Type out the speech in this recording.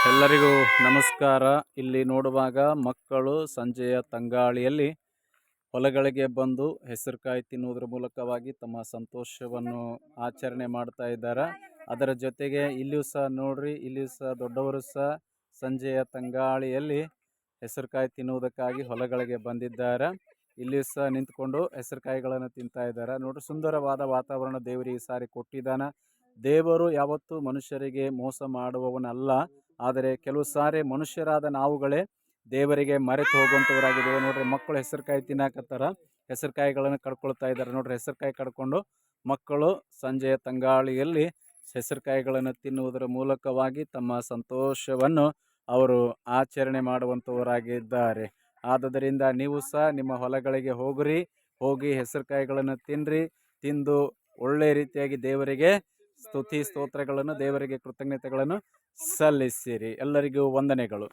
ಎಲ್ಲರಿಗೂ ನಮಸ್ಕಾರ. ಇಲ್ಲಿ ನೋಡುವಾಗ ಮಕ್ಕಳು ಸಂಜೆಯ ತಂಗಾಳಿಯಲ್ಲಿ ಹೊಲಗಳಿಗೆ ಬಂದು ಹೆಸರುಕಾಯಿ ತಿನ್ನುವುದರ ಮೂಲಕವಾಗಿ ತಮ್ಮ ಸಂತೋಷವನ್ನು ಆಚರಣೆ ಮಾಡ್ತಾ ಇದ್ದಾರೆ. ಅದರ ಜೊತೆಗೆ ಇಲ್ಲಿಯೂ ಸಹ ನೋಡ್ರಿ, ಇಲ್ಲಿಯೂ ಸಹ ದೊಡ್ಡವರು ಸಹ ಸಂಜೆಯ ತಂಗಾಳಿಯಲ್ಲಿ ಹೆಸರುಕಾಯಿ ತಿನ್ನುವುದಕ್ಕಾಗಿ ಹೊಲಗಳಿಗೆ ಬಂದಿದ್ದಾರೆ. ಇಲ್ಲಿಯೂ ಸಹ ನಿಂತ್ಕೊಂಡು ಹೆಸರುಕಾಯಿಗಳನ್ನು ತಿಂತಾ ಇದ್ದಾರೆ. ನೋಡ್ರಿ, ಸುಂದರವಾದ ವಾತಾವರಣ ದೇವರಿಗೆ ಸಾರಿ ಕೊಟ್ಟಿದ್ದಾನೆ. ದೇವರು ಯಾವತ್ತೂ ಮನುಷ್ಯರಿಗೆ ಮೋಸ ಮಾಡುವವನಲ್ಲ. ಆದರೆ ಕೆಲವು ಸಾರಿ ಮನುಷ್ಯರಾದ ನಾವುಗಳೇ ದೇವರಿಗೆ ಮರೆತು ಹೋಗುವಂಥವರಾಗಿದ್ದೇವೆ. ನೋಡ್ರಿ, ಮಕ್ಕಳು ಹೆಸರುಕಾಯಿ ತಿನ್ನಾಕತ್ತಾರ, ಹೆಸರುಕಾಯಿಗಳನ್ನು ಕಡ್ಕೊಳ್ತಾ ಇದ್ದಾರೆ. ನೋಡ್ರಿ, ಹೆಸರುಕಾಯಿ ಕಡ್ಕೊಂಡು ಮಕ್ಕಳು ಸಂಜೆಯ ತಂಗಾಳಿಯಲ್ಲಿ ಹೆಸರುಕಾಯಿಗಳನ್ನು ತಿನ್ನುವುದರ ಮೂಲಕವಾಗಿ ತಮ್ಮ ಸಂತೋಷವನ್ನು ಅವರು ಆಚರಣೆ ಮಾಡುವಂಥವರಾಗಿದ್ದಾರೆ. ಆದುದರಿಂದ ನೀವು ಸಹ ನಿಮ್ಮ ಹೊಲಗಳಿಗೆ ಹೋಗಿ ಹೆಸರುಕಾಯಿಗಳನ್ನು ತಿನ್ನಿರಿ. ತಿಂದು ಒಳ್ಳೆಯ ರೀತಿಯಾಗಿ ದೇವರಿಗೆ ಸ್ತೋತ್ರಗಳನ್ನು, ದೇವರಿಗೆ ಕೃತಜ್ಞತೆಗಳನ್ನು ಸಲ್ಲಿಸಿರಿ. ಎಲ್ಲರಿಗೂ ವಂದನೆಗಳು.